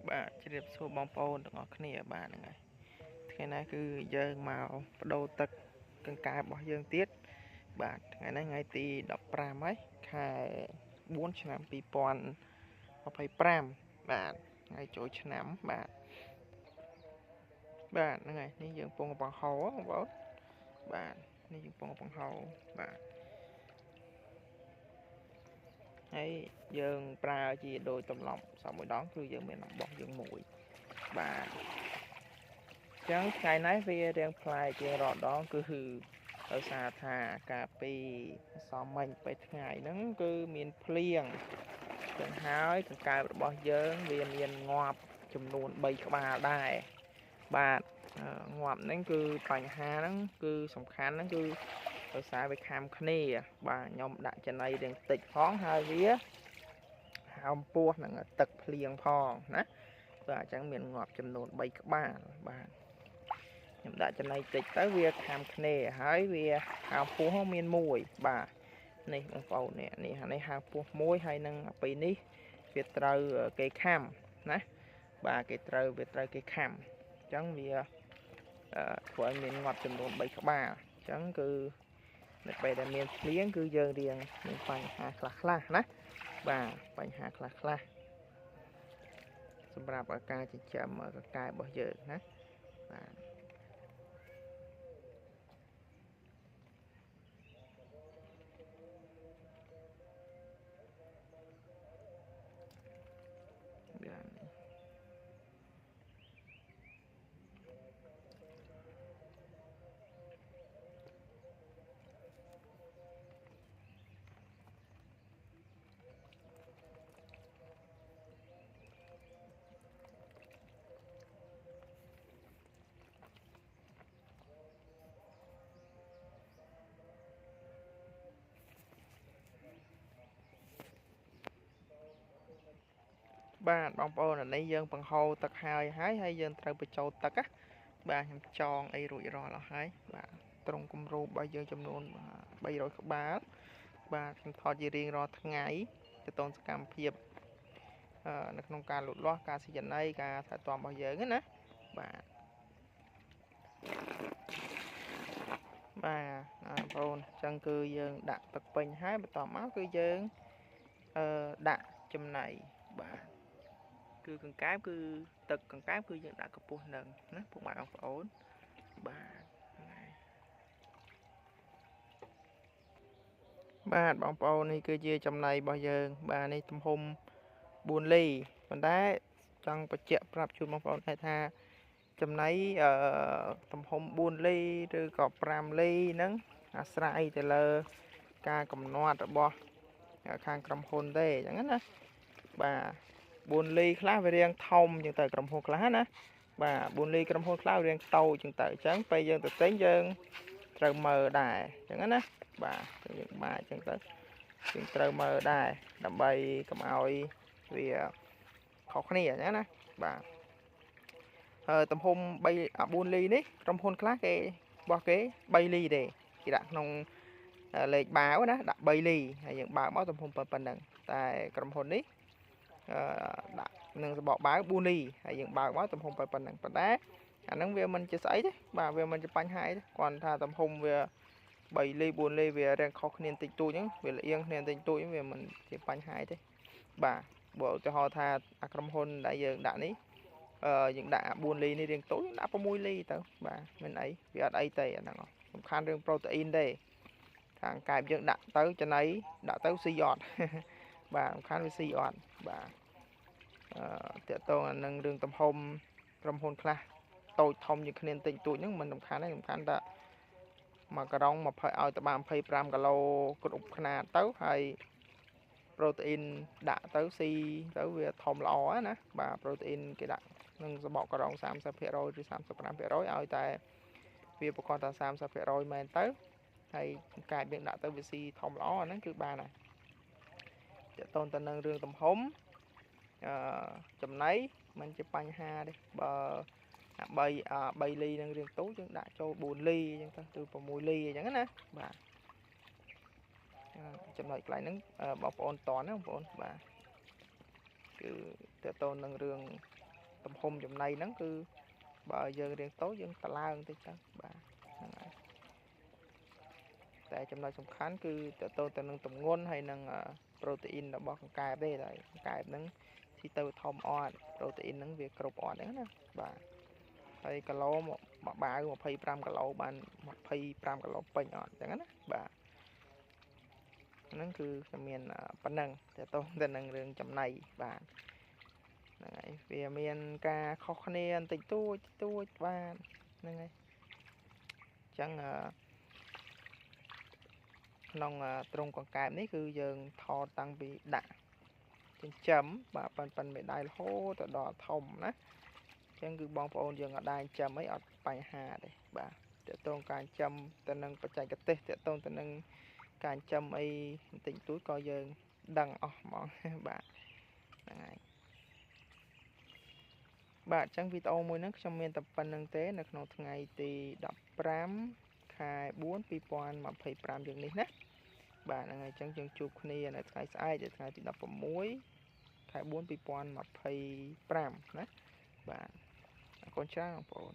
បាទជ្រាបសួរបងប្អូនទាំងអស់គ្នាបាទហ្នឹងហើយថ្ងៃនេះគឺយើងមកបដូរទឹកកង្កែបរបស់យើងទៀតបាទថ្ងៃនេះថ្ងៃទី15ហើយខែ4ឆ្នាំ2025បាទថ្ងៃចូលឆ្នាំបាទហ្នឹងហើយនេះយើងពងកំប៉ុងហោបងប្អូនបាទនេះយើងពងកំប៉ុងហោបាទហើយយើងប្រើជាដូចទម្លាប់សោះមួយដងគឺយើងមានអំបោះយើងមួយបាទចឹងថ្ងៃនេះវារៀងប្លែកជាងរាល់ដងគឺដោយសារថាកាលពីសំមិញពេលថ្ងៃហ្នឹងគឺមានភ្លៀងចឹងហើយកង្កែបរបស់យើងវាមានងាប់ចំនួន3ក្បាលដែរបាទងាប់ហ្នឹងគឺបញ្ហាហ្នឹងគឺសំខាន់ហ្នឹងគឺដោយសារវាខាំគ្នាបាទខ្ញុំដាក់ចំណីរៀងតិចផងហើយវាហើមពោះនឹងទឹកភ្លៀងផងណាបាទអញ្ចឹងមានងាប់ចំនួន3ក្បាលបាទខ្ញុំដាក់ចំណីតិចទៅវាខាំគ្នាហើយវាហើមពោះមានមួយបាទនេះបងប្អូននេះហើមពោះមួយហើយនឹងពេលនេះវាត្រូវគេខាំណាបាទវាត្រូវគេខាំអញ្ចឹងវាធ្វើឲ្យមានងាប់ចំនួន3ក្បាលអញ្ចឹងគឺនៅពេលដែលមានភ្លៀងគឺយើងរៀងមានបញ្ហាខ្លះណាបាទបញ្ហាខ្លះសម្រាប់ការចិញ្ចឹមកង្កែបរបស់យើងណាបាទបាទបងប្អូនអានេះយើងបង្ហូរទឹកហើយយើងត្រូវបញ្ចូលទឹកណាបាទខ្ញុំចងអីរួចរាល់អស់ហើយបាទត្រង់គម្របរបស់យើងចំនួន300ក្បាលបាទខ្ញុំថតជារៀងរាល់ថ្ងៃទៅតនសកម្មភាពនៅក្នុងការលូតលាស់ការស៊ីចំណីការថែទាំរបស់យើងណាបាទបងប្អូនអញ្ចឹងគឺយើងដាក់ទឹកពេញហើយបន្តមកគឺយើងដាក់ចំណីបាទគឺកង្កែបគឺទឹកកង្កែបគឺយើងដាក់កម្ពស់នឹងណាពុកម៉ែបងប្អូនបាទបងប្អូននេះគឺជាចំណីរបស់យើងបាទនេះទំហំ4លីប៉ុន្តែចង់បញ្ជាក់ប្រាប់ជូនបងប្អូនថាចំណីទំហំ4លីឬក៏5លីហ្នឹងអាស្រ័យទៅលើការកំណត់របស់ខាងក្រុមហ៊ុនទេអញ្ចឹងណាបាទ4លីខ្លះវារៀងធំជាងទៅក្រុមហ៊ុនខ្លះណាបាទ4លីក្រុមហ៊ុនខ្លះរៀងតូចជាងទៅអញ្ចឹងពេលយើងទៅទិញយើងត្រូវមើលដែរអញ្ចឹងណាបាទយើងបាទអញ្ចឹងទៅយើងត្រូវមើលដែរដើម្បីកុំឲ្យវាខុសគ្នាអញ្ចឹងណាបាទទំហំ4លីនេះក្រុមហ៊ុនខ្លះគេរបស់គេ3លីទេគេដាក់ក្នុងលេខបាវណាដាក់3លីហើយយើងបើកមកទំហំប៉ុណ្ណឹងតែក្រុមហ៊ុននេះដាក់នឹងសបកបាវ4លីហើយយើងបើកមកទំហំប៉ុណ្ណឹងប៉ុន្តែអាហ្នឹងវាមិនជាស្អីទេបាទវាមិនជាបញ្ហាទេគ្រាន់ថាទំហំវា3លី4លីវារៀងខុសគ្នាតិចតួចហ្នឹងវាលៀងគ្នាតិចតួចវាមិនជាបញ្ហាទេបាទបើឧទាហរណ៍ថាអាក្រុមហ៊ុនដែលយើងដាក់នេះយើងដាក់4លីនេះរៀងតូចដាក់6លីទៅបាទមិនអីវាអត់អីទេអាហ្នឹងសំខាន់រឿងប្រូតេអ៊ីនទេខាងកែបយើងដាក់ទៅចំណីដាក់ទៅស៊ីអត់បាទសំខាន់វាស៊ីអត់បាទតកតងនឹងរឿងទំហំក្រុមហ៊ុនខ្លះតូចធំជាងគ្នាតិចតួចហ្នឹងមិនសំខាន់ទេសំខាន់តែ1ការុង20ឲ្យទៅបាន25គីឡូគ្រប់ຂະຫນាតទៅហើយប្រូតេអ៊ីនដាក់ទៅស៊ីទៅវាធំល្អណាបាទប្រូតេអ៊ីនគេដាក់នឹងសបកការុង30%ឬ35%ឲ្យតែវាប្រកបថា30%មែនទៅហើយកែបយើងដាក់ទៅវាស៊ីធំល្អអាហ្នឹងគឺបានហើយតកតងទៅនឹងរឿងទំហំចំណីមិនជាបញ្ហាទេបើ3លីនឹងរៀងតូចយើងដាក់ចូល4លីអញ្ចឹងទៅ6លីអញ្ចឹងណាបាទចំណុចកន្លែងហ្នឹងបងប្អូនតន់ណាបងប្អូនបាទគឺតើតើនឹងរឿង ទំហំចំណៃហ្នឹងគឺបើយើងរៀងតូចយើងតឡើងទៅចឹងបាទហ្នឹងហើយតែចំណុចសំខាន់គឺតទៅទៅនឹងទម្ងន់ហើយនឹងប្រូតេអ៊ីនរបស់កង្កែបទេតែកង្កែបហ្នឹងស៊ីទៅធំអត់ប្រូតេអ៊ីនហ្នឹងវាគ្រប់អត់ហ្នឹងណាបាទហើយគីឡូមួយបាវ25គីឡូបាន25គីឡូពេញអត់អញ្ចឹងណាបាទហ្នឹងគឺខ្ញុំមានប៉ុណ្ណឹងតទៅទៅនឹងរឿងចំណៃបាទហ្នឹងហើយវាមានការខុសគ្នាបន្តិចតួចបាទហ្នឹងហើយអញ្ចឹងក្នុងទ្រុងកង្កែបនេះគឺយើងថតតាំងពីដាក់ចិញ្ចឹមបាទប៉ុនមេដៃរហូតទៅដល់ធំណាអញ្ចឹងគឺបងប្អូនយើងអត់ដែរចិញ្ចឹមអីអត់បញ្ហាទេបាទតើតងការចិញ្ចឹមទៅនឹងបច្ចេកទេសតើតងទៅនឹងការចិញ្ចឹមអីបន្តិចតួចក៏យើងដឹងអស់ហ្មងបាទហ្នឹងហើយបាទអញ្ចឹងវីដេអូមួយហ្នឹងខ្ញុំមានតែប៉ុណ្្នឹងទេនៅក្នុងថ្ងៃទី15ខែ4 2025យើងនេះណាបាទហ្នឹងហើយអញ្ចឹងយើងជួបគ្នានៅថ្ងៃស្អែកថ្ងៃទី16ខែ4 2025ណាបាទអរគុណច្រើនបងប្អូន